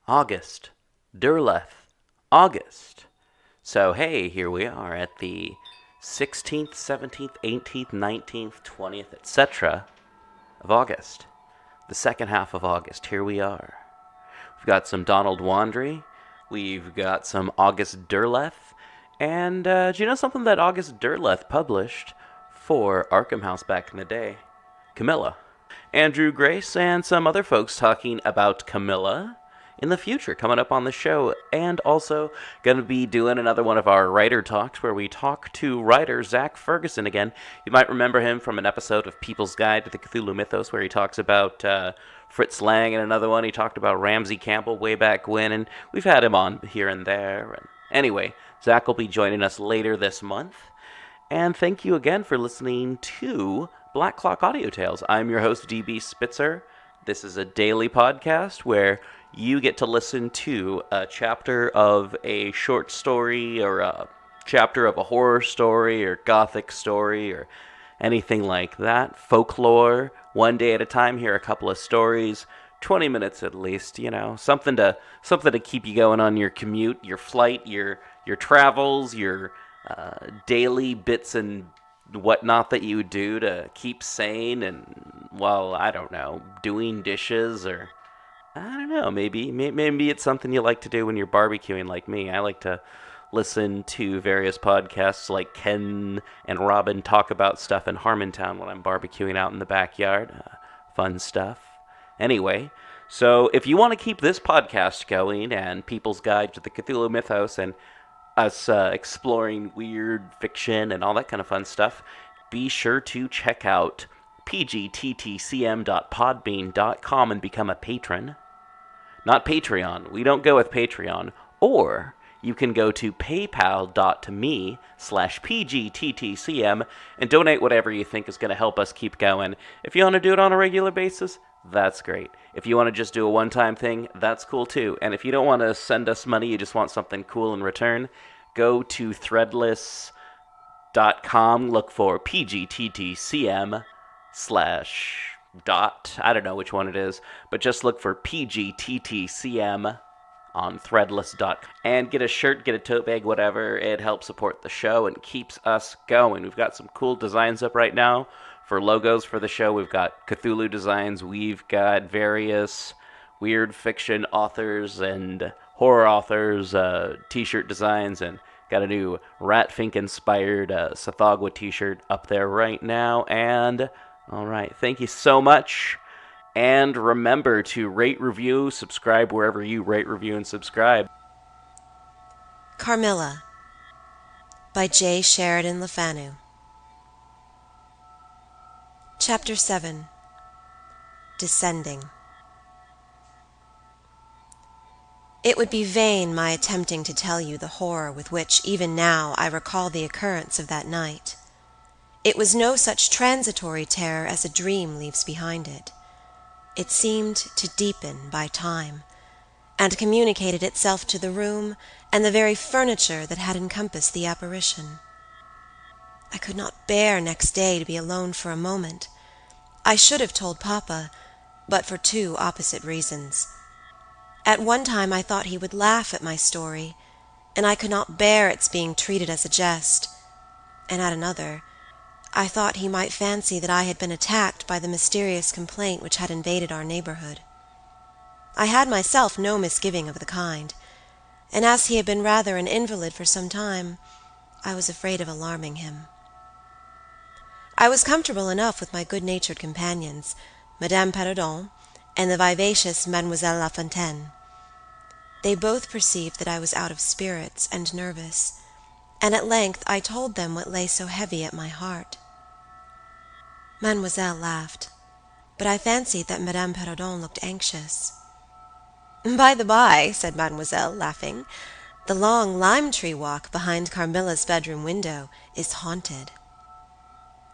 August. Derleth. August. So, hey, here we are at the 16th, 17th, 18th, 19th, 20th, etc. of August. The second half of August. Here we are. We've got some Donald Wandry. We've got some August Derleth. And do you know something that August Derleth published for Arkham House back in the day? Carmilla. Andrew Grace and some other folks talking about Carmilla in the future coming up on the show, and also going to be doing another one of our writer talks where we talk to writer Zach Ferguson again. You might remember him from an episode of People's Guide to the Cthulhu Mythos where he talks about Fritz Lang, and another one he talked about Ramsey Campbell way back when, and we've had him on here and there. And anyway, Zach will be joining us later this month. And thank you again for listening to Black Clock Audio Tales. I'm your host, DB Spitzer. This is a daily podcast where you get to listen to a chapter of a short story or a chapter of a horror story or Gothic story or anything like that. Folklore, one day at a time, hear a couple of stories, 20 minutes at least, something to keep you going on your commute, your flight, your travels, your daily bits and whatnot that you do to keep sane and, well, I don't know, doing dishes or I don't know, maybe it's something you like to do when you're barbecuing like me. I like to listen to various podcasts like Ken and Robin talk about stuff in Harmontown when I'm barbecuing out in the backyard. Fun stuff. Anyway, so if you want to keep this podcast going and People's Guide to the Cthulhu Mythos and us exploring weird fiction and all that kind of fun stuff, be sure to check out pgttcm.podbean.com and become a patron. Not Patreon. We don't go with Patreon. Or you can go to paypal.me/pgttcm and donate whatever you think is going to help us keep going. If you want to do it on a regular basis, that's great. If you want to just do a one-time thing, that's cool too. And if you don't want to send us money, you just want something cool in return, go to threadless.com, look for pgttcm/ dot, I don't know which one it is, but just look for PGTTCM on threadless.com and get a shirt, get a tote bag, whatever. It helps support the show and keeps us going. We've got some cool designs up right now for logos for the show. We've got Cthulhu designs, we've got various weird fiction authors and horror authors t-shirt designs, and got a new Ratfink inspired Sathagwa t-shirt up there right now. And all right, thank you so much, and remember to rate, review, subscribe wherever you rate, review, and subscribe. Carmilla by J. Sheridan Le Fanu. Chapter 7. Descending. It would be vain my attempting to tell you the horror with which even now I recall the occurrence of that night. It was no such transitory terror as a dream leaves behind it. It seemed to deepen by time, and communicated itself to the room and the very furniture that had encompassed the apparition. I could not bear next day to be alone for a moment. I should have told Papa, but for two opposite reasons. At one time I thought he would laugh at my story, and I could not bear its being treated as a jest, and at another, I thought he might fancy that I had been attacked by the mysterious complaint which had invaded our neighborhood. I had myself no misgiving of the kind, and as he had been rather an invalid for some time, I was afraid of alarming him. I was comfortable enough with my good-natured companions, Madame Perrodon and the vivacious Mademoiselle La Fontaine. They both perceived that I was out of spirits and nervous, and at length I told them what lay so heavy at my heart. Mademoiselle laughed, but I fancied that Madame Perrodon looked anxious. "By the by," said Mademoiselle, laughing, "the long lime-tree walk behind Carmilla's bedroom window is haunted."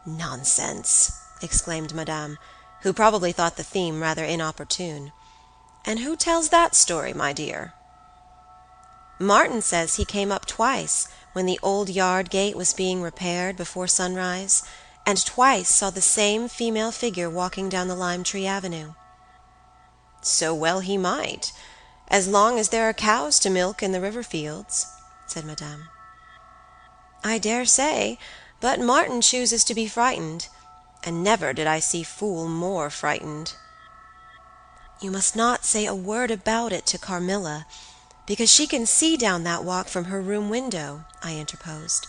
"Nonsense!" exclaimed Madame, who probably thought the theme rather inopportune. "And who tells that story, my dear?" "Martin says he came up twice when the old yard gate was being repaired before sunrise, and twice saw the same female figure walking down the lime-tree avenue." "So well he might. as long as there are cows to milk in the river fields," said Madame. "I dare say, but Martin chooses to be frightened, and never did I see fool more frightened." "You must not say a word about it to Carmilla, because she can see down that walk from her room window," I interposed,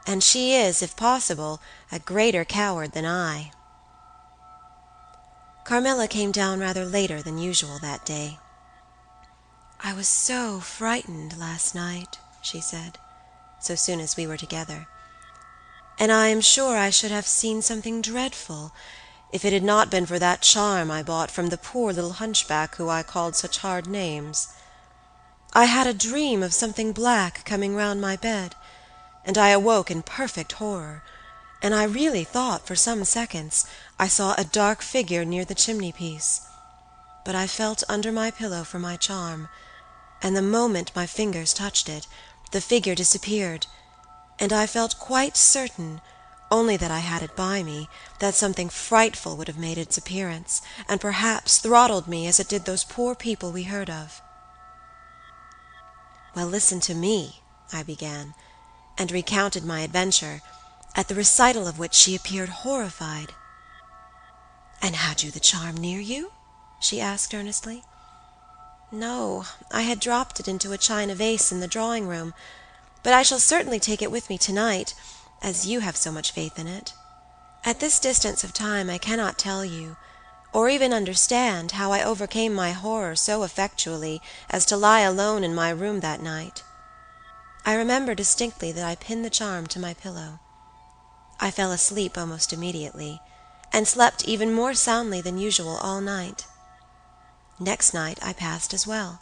"and she is, if possible, a greater coward than I." Carmilla came down rather later than usual that day. "I was so frightened last night," she said, so soon as we were together, "and I am sure I should have seen something dreadful if it had not been for that charm I bought from the poor little hunchback who I called such hard names. I had a dream of something black coming round my bed, and I awoke in perfect horror, and I really thought for some seconds I saw a dark figure near the chimney-piece. But I felt under my pillow for my charm, and the moment my fingers touched it, the figure disappeared, and I felt quite certain, only that I had it by me, that something frightful would have made its appearance, and perhaps throttled me as it did those poor people we heard of." "Well, listen to me," I began, and recounted my adventure, at the recital of which she appeared horrified. "And had you the charm near you?" she asked earnestly. "No, I had dropped it into a china vase in the drawing-room, but I shall certainly take it with me tonight, as you have so much faith in it. At this distance of time I cannot tell you, or even understand, how I overcame my horror so effectually as to lie alone in my room that night. I remember distinctly that I pinned the charm to my pillow. I fell asleep almost immediately, and slept even more soundly than usual all night. Next night I passed as well.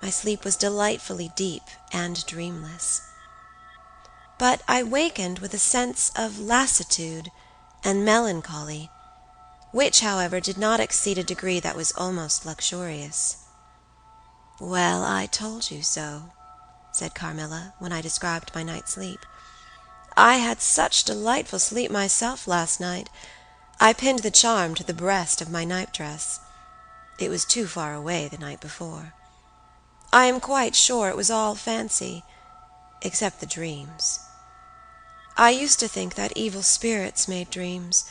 My sleep was delightfully deep and dreamless. But I wakened with a sense of lassitude and melancholy, which, however, did not exceed a degree that was almost luxurious. "Well, I told you so," said Carmilla, when I described my night's sleep. "I had such delightful sleep myself last night. I pinned the charm to the breast of my nightdress. It was too far away the night before. I am quite sure it was all fancy, except the dreams. I used to think that evil spirits made dreams,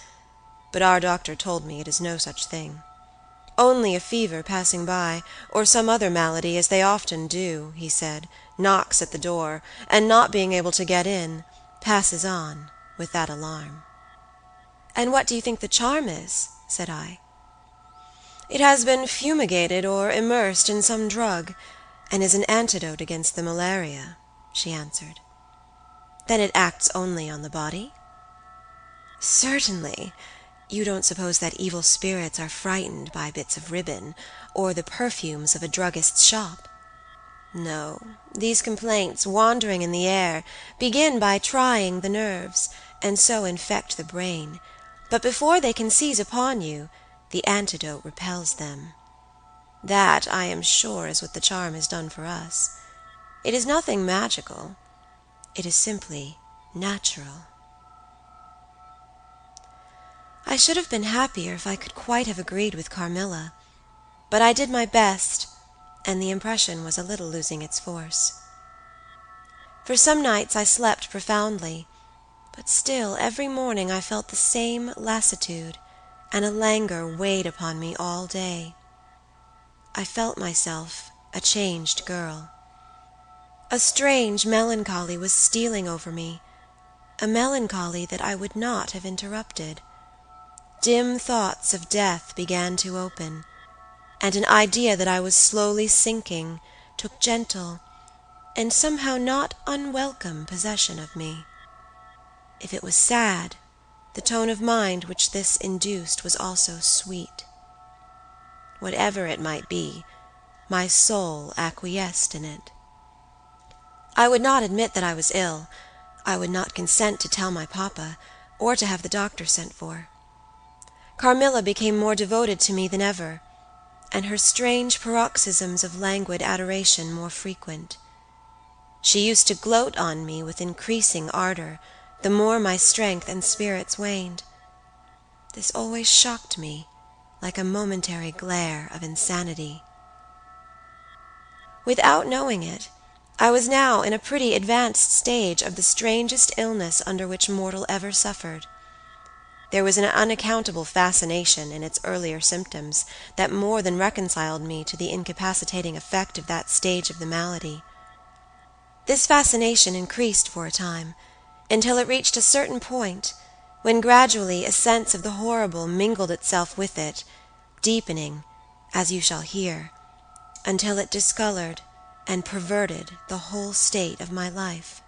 but our doctor told me it is no such thing. Only a fever passing by, or some other malady, as they often do, he said, knocks at the door, and not being able to get in, passes on with that alarm." "And what do you think the charm is?" said I. "It has been fumigated or immersed in some drug, and is an antidote against the malaria," she answered. "Then it acts only on the body?" "Certainly. You don't suppose that evil spirits are frightened by bits of ribbon, or the perfumes of a druggist's shop? No, these complaints, wandering in the air, begin by trying the nerves, and so infect the brain, but before they can seize upon you, the antidote repels them. That, I am sure, is what the charm has done for us. It is nothing magical. It is simply natural." I should have been happier if I could quite have agreed with Carmilla, but I did my best, and the impression was a little losing its force. For some nights I slept profoundly, but still every morning I felt the same lassitude, and a languor weighed upon me all day. I felt myself a changed girl. A strange melancholy was stealing over me, a melancholy that I would not have interrupted. Dim thoughts of death began to open, and an idea that I was slowly sinking took gentle, and somehow not unwelcome possession of me. If it was sad, the tone of mind which this induced was also sweet. Whatever it might be, my soul acquiesced in it. I would not admit that I was ill. I would not consent to tell my papa, or to have the doctor sent for. Carmilla became more devoted to me than ever, and her strange paroxysms of languid adoration more frequent. She used to gloat on me with increasing ardor, the more my strength and spirits waned. This always shocked me, like a momentary glare of insanity. Without knowing it, I was now in a pretty advanced stage of the strangest illness under which mortal ever suffered. There was an unaccountable fascination in its earlier symptoms that more than reconciled me to the incapacitating effect of that stage of the malady. This fascination increased for a time, until it reached a certain point, when gradually a sense of the horrible mingled itself with it, deepening, as you shall hear, until it discolored and perverted the whole state of my life.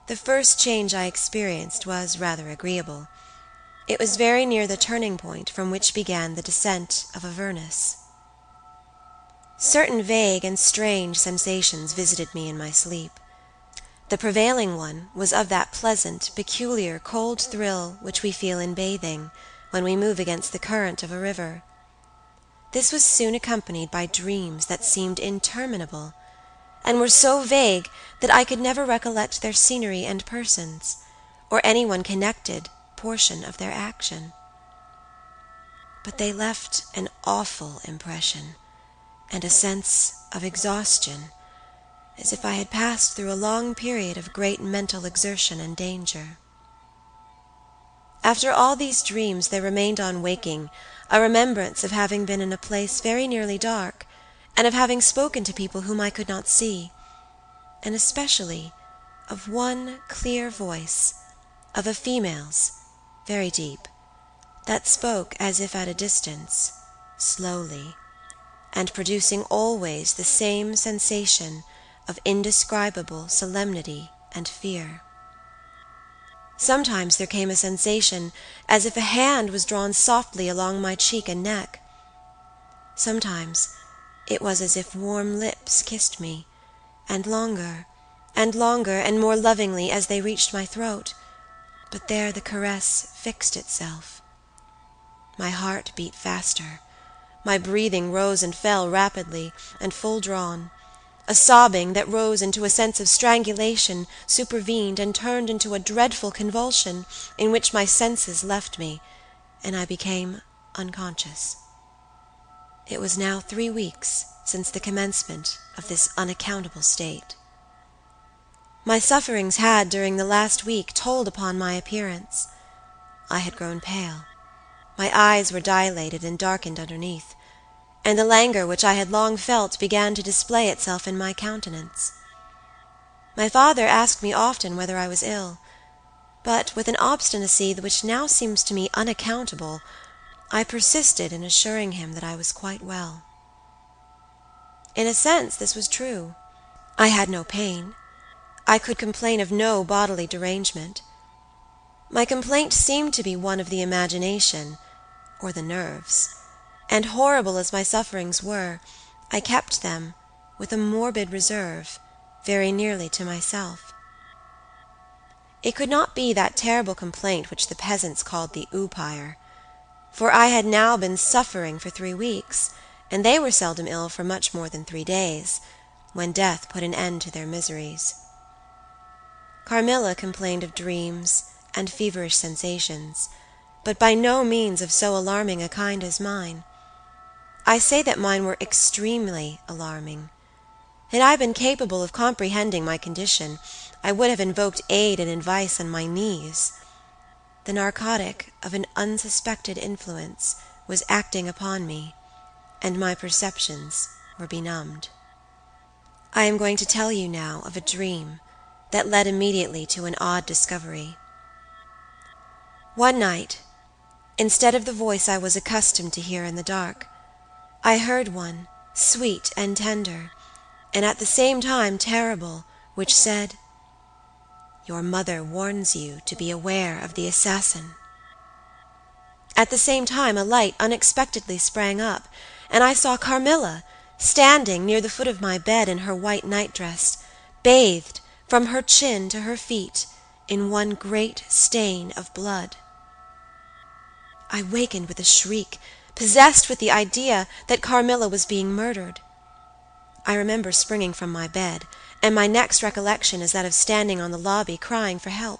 The first change I experienced was rather agreeable. It was very near the turning point from which began the descent of Avernus. Certain vague and strange sensations visited me in my sleep. The prevailing one was of that pleasant, peculiar, cold thrill which we feel in bathing, when we move against the current of a river. This was soon accompanied by dreams that seemed interminable, and were so vague that I could never recollect their scenery and persons, or any one connected portion of their action. But they left an awful impression, and a sense of exhaustion, as if I had passed through a long period of great mental exertion and danger. After all these dreams there remained on waking a remembrance of having been in a place very nearly dark, and of having spoken to people whom I could not see, and especially of one clear voice, of a female's, very deep, that spoke as if at a distance, slowly, and producing always the same sensation of indescribable solemnity and fear. Sometimes there came a sensation as if a hand was drawn softly along my cheek and neck. Sometimes it was as if warm lips kissed me, and longer, and more lovingly as they reached my throat, but there the caress fixed itself. My heart beat faster, my breathing rose and fell rapidly and full drawn. A sobbing that rose into a sense of strangulation supervened and turned into a dreadful convulsion in which my senses left me, and I became unconscious. It was now 3 weeks since the commencement of this unaccountable state. My sufferings had, during the last week, told upon my appearance. I had grown pale. My eyes were dilated and darkened underneath, and the languor which I had long felt began to display itself in my countenance. My father asked me often whether I was ill, but with an obstinacy which now seems to me unaccountable, I persisted in assuring him that I was quite well. In a sense this was true. I had no pain. I could complain of no bodily derangement. My complaint seemed to be one of the imagination, or the nerves, and horrible as my sufferings were, I kept them, with a morbid reserve, very nearly to myself. It could not be that terrible complaint which the peasants called the oupire, for I had now been suffering for 3 weeks, and they were seldom ill for much more than 3 days, when death put an end to their miseries. Carmilla complained of dreams and feverish sensations, but by no means of so alarming a kind as mine. I say that mine were extremely alarming. Had I been capable of comprehending my condition, I would have invoked aid and advice on my knees. The narcotic of an unsuspected influence was acting upon me, and my perceptions were benumbed. I am going to tell you now of a dream that led immediately to an odd discovery. One night, instead of the voice I was accustomed to hear in the dark, I heard one, sweet and tender, and at the same time terrible, which said, "Your mother warns you to be aware of the assassin." At the same time a light unexpectedly sprang up, and I saw Carmilla standing near the foot of my bed in her white nightdress, bathed from her chin to her feet in one great stain of blood. I wakened with a shriek, possessed with the idea that Carmilla was being murdered. I remember springing from my bed, and my next recollection is that of standing on the lobby crying for help.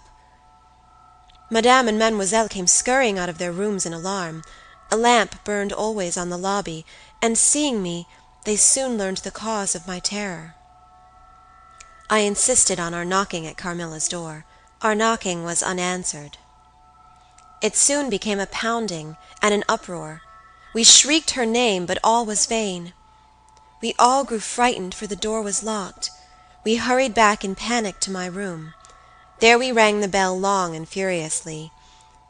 Madame and Mademoiselle came scurrying out of their rooms in alarm. A lamp burned always on the lobby, and seeing me, they soon learned the cause of my terror. I insisted on our knocking at Carmilla's door. Our knocking was unanswered. It soon became a pounding and an uproar. We shrieked her name, but all was vain. We all grew frightened, for the door was locked. We hurried back in panic to my room. There we rang the bell long and furiously.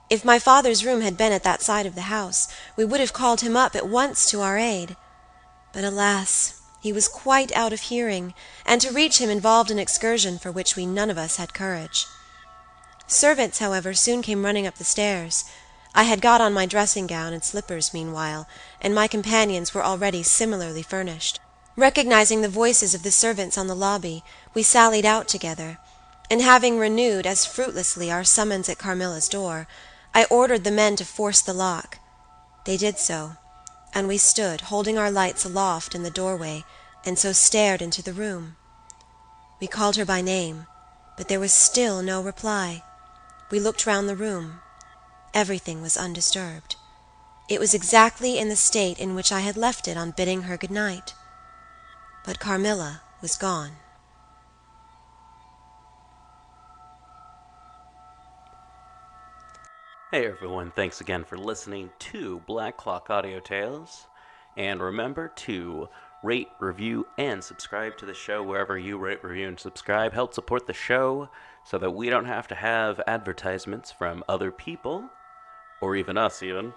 If my father's room had been at that side of the house, we would have called him up at once to our aid. But alas, he was quite out of hearing, and to reach him involved an excursion for which we none of us had courage. Servants, however, soon came running up the stairs. I had got on my dressing gown and slippers meanwhile, and my companions were already similarly furnished. Recognizing the voices of the servants on the lobby, we sallied out together, and having renewed as fruitlessly our summons at Carmilla's door, I ordered the men to force the lock. They did so, and we stood, holding our lights aloft in the doorway, and so stared into the room. We called her by name, but there was still no reply. We looked round the room. Everything was undisturbed. It was exactly in the state in which I had left it on bidding her good night. But Carmilla was gone. Hey everyone, thanks again for listening to Black Clock Audio Tales. And remember to rate, review, and subscribe to the show wherever you rate, review, and subscribe. Help support the show so that we don't have to have advertisements from other people, or even us even,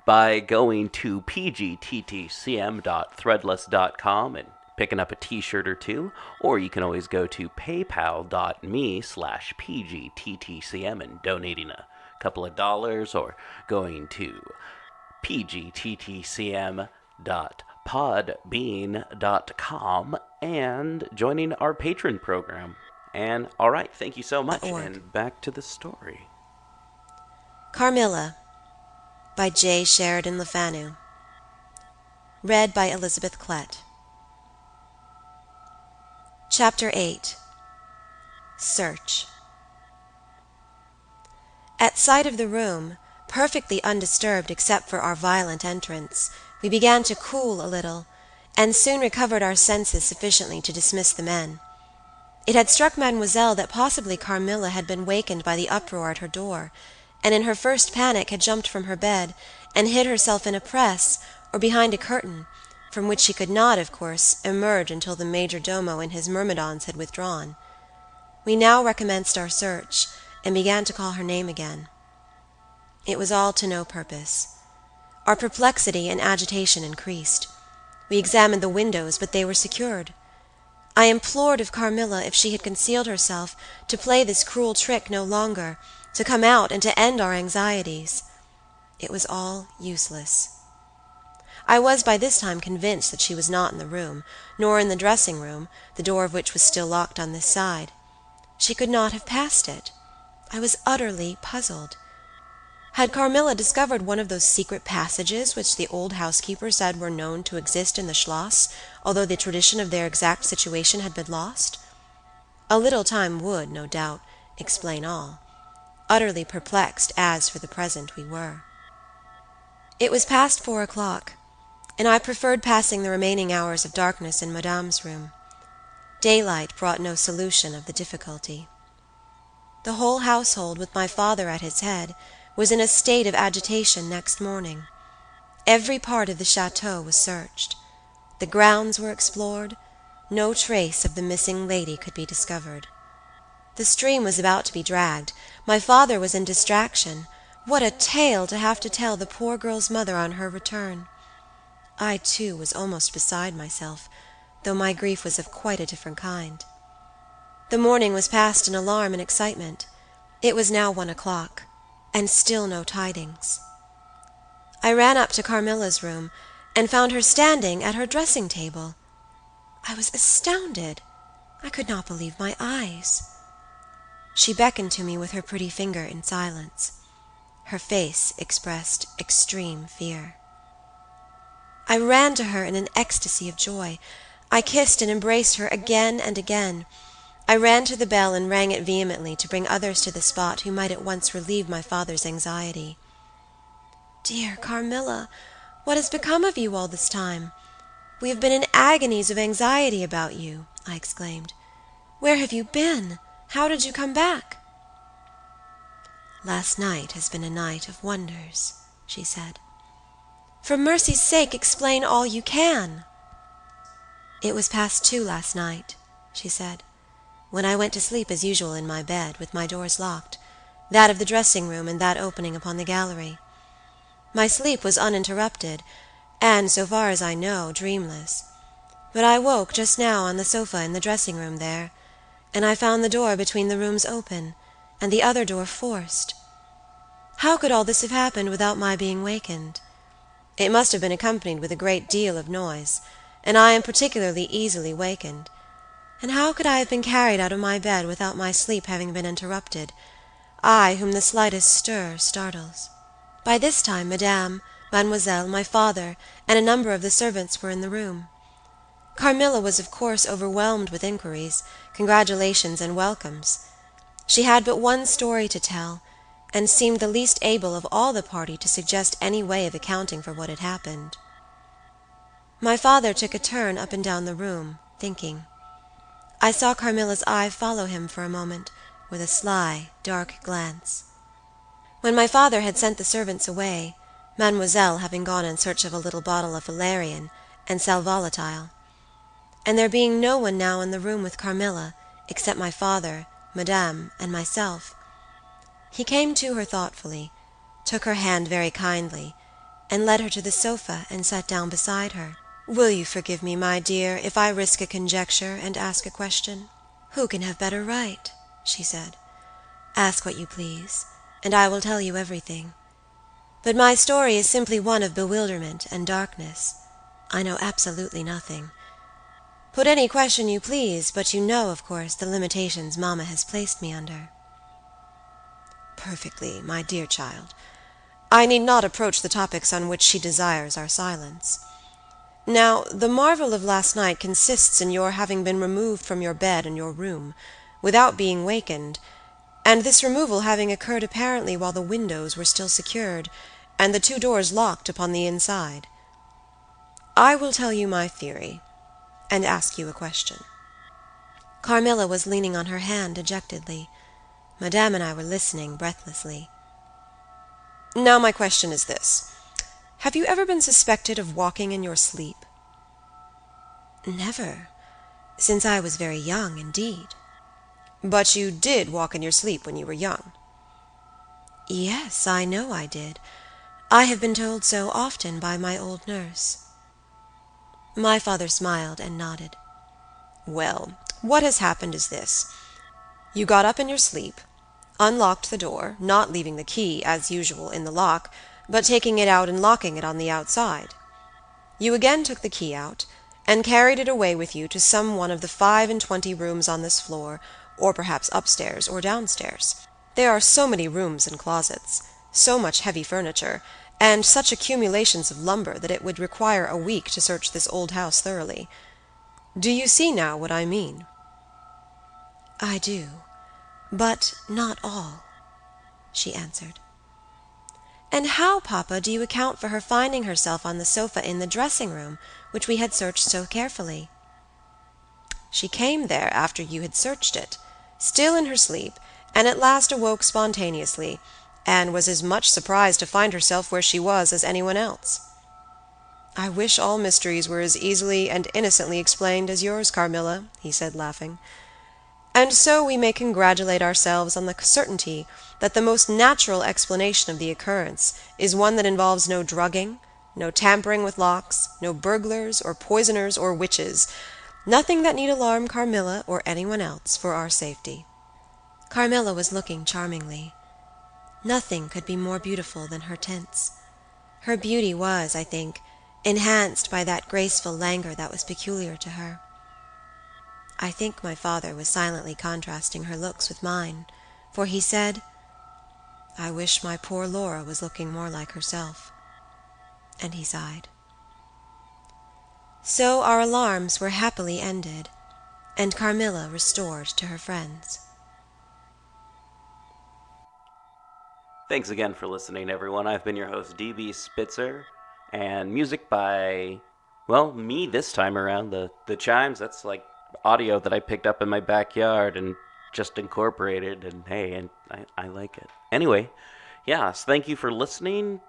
by going to pgttcm.threadless.com and picking up a t-shirt or two, or you can always go to paypal.me/pgttcm and donating a couple of dollars, or going to pgttcm.podbean.com and joining our patron program. And alright, thank you so much, and back to the story. Carmilla by J. Sheridan Le Fanu. Read by Elizabeth Klett. Chapter 8. Search. At sight of the room, perfectly undisturbed except for our violent entrance, we began to cool a little, and soon recovered our senses sufficiently to dismiss the men. It had struck Mademoiselle that possibly Carmilla had been wakened by the uproar at her door, and in her first panic had jumped from her bed, and hid herself in a press, or behind a curtain, from which she could not, of course, emerge until the major domo and his myrmidons had withdrawn. We now recommenced our search, and began to call her name again. It was all to no purpose. Our perplexity and agitation increased. We examined the windows, but they were secured. I implored of Carmilla, if she had concealed herself, to play this cruel trick no longer, to come out and to end our anxieties. It was all useless. I was by this time convinced that she was not in the room, nor in the dressing-room, the door of which was still locked on this side. She could not have passed it. I was utterly puzzled. Had Carmilla discovered one of those secret passages which the old housekeeper said were known to exist in the Schloss, although the tradition of their exact situation had been lost? A little time would, no doubt, explain all. Utterly perplexed as, for the present, we were. It was past 4 o'clock, and I preferred passing the remaining hours of darkness in Madame's room. Daylight brought no solution of the difficulty. The whole household, with my father at its head, was in a state of agitation next morning. Every part of the chateau was searched. The grounds were explored. No trace of the missing lady could be discovered. The stream was about to be dragged. My father was in distraction. What a tale to have to tell the poor girl's mother on her return! I, too, was almost beside myself, though my grief was of quite a different kind. The morning was passed in alarm and excitement. It was now 1 o'clock, and still no tidings. I ran up to Carmilla's room, and found her standing at her dressing-table. I was astounded. I could not believe my eyes. She beckoned to me with her pretty finger in silence. Her face expressed extreme fear. I ran to her in an ecstasy of joy. I kissed and embraced her again and again. I ran to the bell and rang it vehemently to bring others to the spot who might at once relieve my father's anxiety. "Dear Carmilla, what has become of you all this time? We have been in agonies of anxiety about you," I exclaimed. "Where have you been? How did you come back?" "Last night has been a night of wonders," she said. "For mercy's sake, explain all you can." "It was past 2 last night," she said, "when I went to sleep as usual in my bed, with my doors locked, that of the dressing-room and that opening upon the gallery. My sleep was uninterrupted, and, so far as I know, dreamless. But I woke just now on the sofa in the dressing-room there, and I found the door between the rooms open, and the other door forced. How could all this have happened without my being wakened? It must have been accompanied with a great deal of noise, and I am particularly easily wakened. And how could I have been carried out of my bed without my sleep having been interrupted, I whom the slightest stir startles?" By this time Madame, Mademoiselle, my father, and a number of the servants were in the room. Carmilla was of course overwhelmed with inquiries, congratulations, and welcomes. She had but one story to tell, and seemed the least able of all the party to suggest any way of accounting for what had happened. My father took a turn up and down the room, thinking. I saw Carmilla's eye follow him for a moment, with a sly, dark glance. When my father had sent the servants away, Mademoiselle having gone in search of a little bottle of valerian and sal volatile, and there being no one now in the room with Carmilla, except my father, Madame, and myself, he came to her thoughtfully, took her hand very kindly, and led her to the sofa and sat down beside her. "Will you forgive me, my dear, if I risk a conjecture and ask a question?" "Who can have better right?" she said. "Ask what you please, and I will tell you everything. But my story is simply one of bewilderment and darkness. I know absolutely nothing. Put any question you please, but you know, of course, the limitations Mamma has placed me under." "Perfectly, my dear child. I need not approach the topics on which she desires our silence. Now, the marvel of last night consists in your having been removed from your bed in your room, without being wakened, and this removal having occurred apparently while the windows were still secured, and the 2 doors locked upon the inside. I will tell you my theory, and ask you a question." Carmilla was leaning on her hand dejectedly. Madame and I were listening breathlessly. "Now my question is this. Have you ever been suspected of walking in your sleep?" "Never. Since I was very young, indeed." "But you did walk in your sleep when you were young?" "Yes, I know I did. I have been told so often by my old nurse." My father smiled and nodded. "Well, what has happened is this. You got up in your sleep, unlocked the door, not leaving the key, as usual, in the lock, but taking it out and locking it on the outside. You again took the key out, and carried it away with you to some one of the 25 rooms on this floor, or perhaps upstairs or downstairs. There are so many rooms and closets, so much heavy furniture, and such accumulations of lumber that it would require a week to search this old house thoroughly. Do you see now what I mean?" "I do, but not all," she answered. "And how, Papa, do you account for her finding herself on the sofa in the dressing-room, which we had searched so carefully?" "She came there after you had searched it, still in her sleep, and at last awoke spontaneously, and was as much surprised to find herself where she was as anyone else. I wish all mysteries were as easily and innocently explained as yours, Carmilla," he said, laughing. "And so we may congratulate ourselves on the certainty that the most natural explanation of the occurrence is one that involves no drugging, no tampering with locks, no burglars or poisoners or witches, nothing that need alarm Carmilla or anyone else for our safety." Carmilla was looking charmingly. Nothing could be more beautiful than her tints. Her beauty was, I think, enhanced by that graceful languor that was peculiar to her. I think my father was silently contrasting her looks with mine, for he said, "I wish my poor Laura was looking more like herself," and he sighed. So our alarms were happily ended, and Carmilla restored to her friends. Thanks again for listening, everyone. I've been your host, D.B. Spitzer, and music by Well, me this time around, the chimes, that's like audio that I picked up in my backyard and just incorporated, and hey, and I like it. Anyway, yeah, so thank you for listening.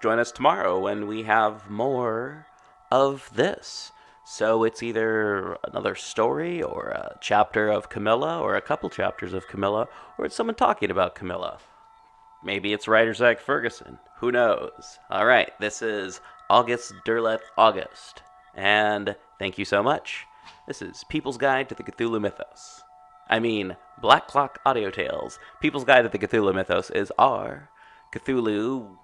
Join us tomorrow when we have more of this. So it's either another story or a chapter of Camilla or a couple chapters of Camilla, or it's someone talking about Camilla. Maybe it's writer Zach Ferguson. Who knows? All right, this is August Derleth August. And thank you so much. This is People's Guide to the Cthulhu Mythos. I mean, Black Clock Audio Tales. People's Guide to the Cthulhu Mythos is our Cthulhu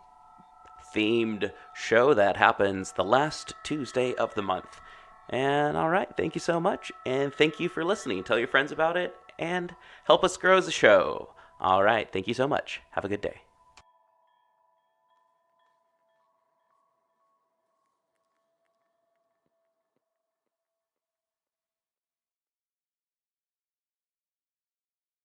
themed show that happens the last Tuesday of the month. And all right, thank you so much. And thank you for listening. Tell your friends about it and help us grow the show. All right, thank you so much. Have a good day.